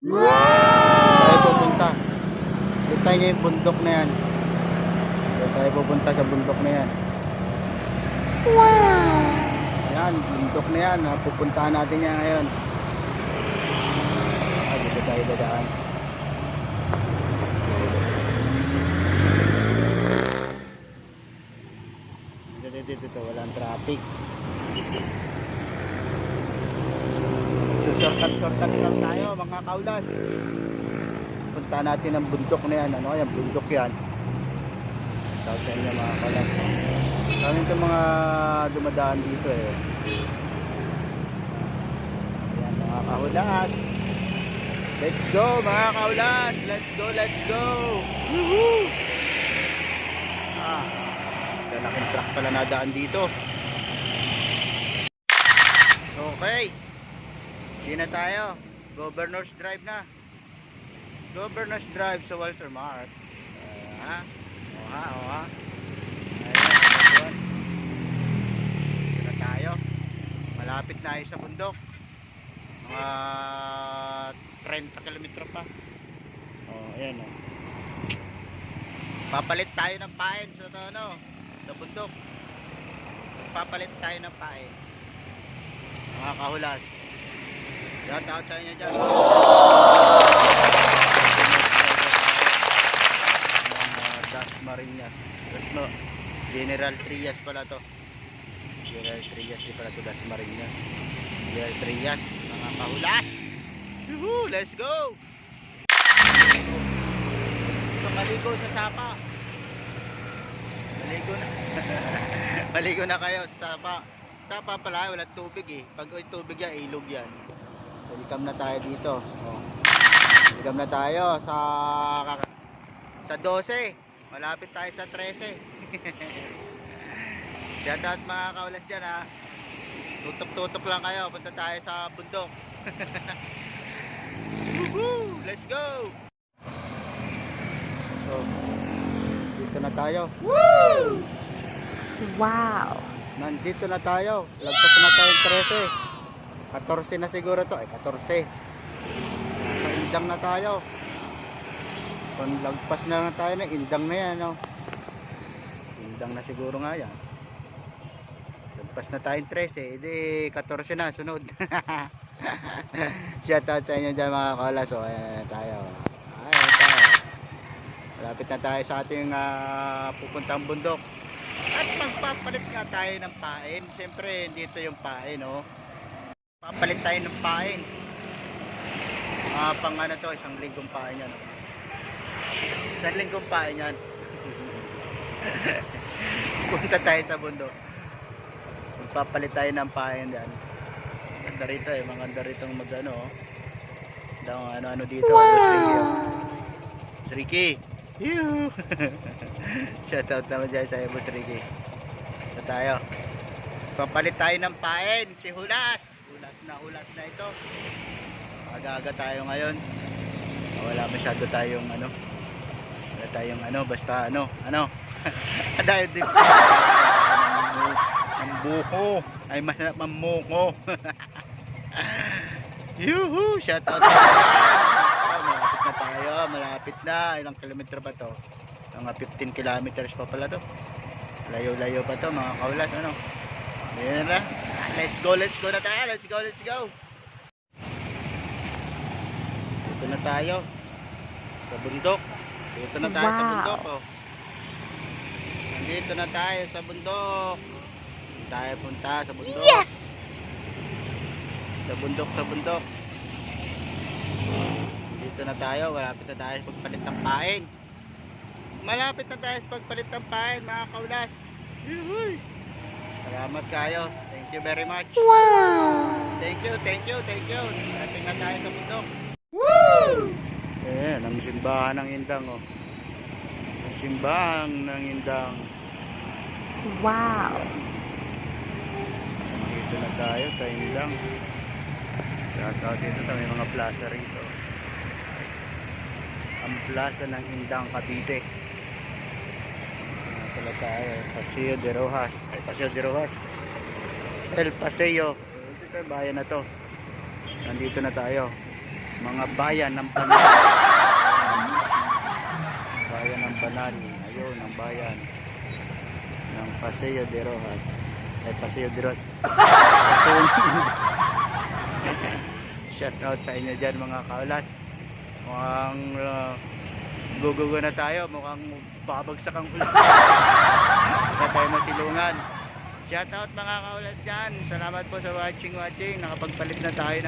Tayo pupunta. Kita niyo yung bundok na yan. Tayo pupunta sa bundok na yan. Ayan, bundok na yan. Pupuntahan natin yan ngayon. Dito tayo dadaan. Dito, walang traffic. Shortcut lang tayo mga kaulas. Punta natin ang bundok na yan. Ano kaya bundok yan? Tawag sa inyo mga kaulas. Kami itong mga dumadaan dito eh. Ayan mga kaulas. Let's go mga kaulas. Let's go, let's go. Woohoo! Laking truck pala nadaan dito. Okay, hindi na tayo. Governor's Drive na. Governor's Drive sa Walter Mart. Oha. Ayan, hindi na tayo. Malapit na tayo sa bundok. Mga 30 kilometro pa. Ayan o. Papalit tayo ng pain sa sa bundok. Papalit tayo ng pain mga kahulas. Shout out sa inyo dyan. Dasmariñas. General Trias pala to. General Trias di pala to, Dasmariñas. General Trias mga kahulas. Woohoo! Let's go! So maligo sa sapa. Maligo na kayo sa sapa. Sapa pala, walang tubig eh. Pag may tubig yan, ilog yan. Welcome na tayo dito. Welcome na tayo sa 12. Malapit tayo sa 13. Shout out mga kaulas dyan ha. Tutok-tutok lang kayo. Punta tayo sa bundok. Woohoo! Let's go! So, dito na tayo. Woo! Wow! Nandito na tayo. Lagpas na tayo 13. 14 na siguro to. 14. Nasa Indang na tayo. Kung lagpas na tayo na Indang na yan. No? Indang na siguro nga yan. Lagpas na tayo 13. Hindi 14 na. Sunod. Shout out sa inyo dyan mga kalas. So ayan tayo. Ayan tayo. Malapit na tayo sa ating pupuntang bundok. At magpapalit nga tayo ng pain. Siyempre dito yung pain, no? Papalit tayo ng pain. Pang ano to, isang linggong pain yan. Isang linggong pain yan. Punta tayo sa bundok. Magpapalit tayo ng pain yan. Maganda rito eh, maganda rito mag-ano. Ano dito. Wow! Ricky. Yuhu. Shout out naman dyan sa Boss Ricky. Ito tayo. Papalit tayo ng pain. Si Hulas. Hulas na ito. Aga-aga tayo ngayon. Wala masyado tayong wala tayong basta dahil din ang buko ay mamuko. Yuhu. Shout out malapit na. Ilang kilometro pa to? Mga 15 kilometers pa pala to. Layo-layo pa to mga kaulas. Ayan na. Let's go na tayo. Let's go. Dito na tayo sa bundok. Dito na tayo sa bundok. Nandito na tayo sa bundok. Tayo punta sa bundok. Yes! Sa bundok. Dito na tayo, malapit na tayo sa pagpalit ng pain. Malapit na tayo sa pagpalit ng pain mga kaulas. Yuhuy! Salamat kayo. Thank you very much. Wow! Thank you. Parating na tayo sa bundok. Woo! Ayan, ang simbahan ng Indang Ang simbahan ng Indang. Wow! Dito na tayo sa Indang. Kaya dito may mga plaza rito. Ang plaza ng Indang, Cavite. Pala tayo, Paseo de Rojas. El Paseo. Ito bayan na to. Nandito na tayo. mga bayan ng Banal. Bayan ng Banal. Ayun, ang bayan ng Paseo de Rojas. Paseo de Rojas. Shout out sa inyo dyan mga kaulas. Mukhang gugugo na tayo. Mukhang babagsak ang ulan. Kaya tayo masilungan. Shout out mga kaulas dyan. Salamat po sa watching. Nakapagpalit na tayo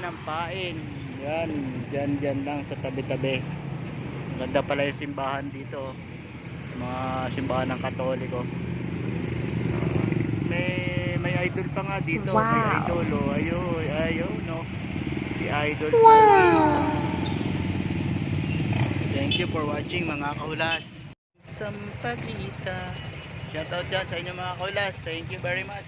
ng pain. Yan, dyan lang sa tabi-tabi. Ganda pala yung simbahan dito. Mga simbahan ng Katoliko. May idol pa nga dito. Wow. May idol. Oh. Ayun, no. Si Idol. Wow. Thank you for watching mga kaulas. Sampaguita. Shout out dyan sa inyo mga kaulas. Thank you very much.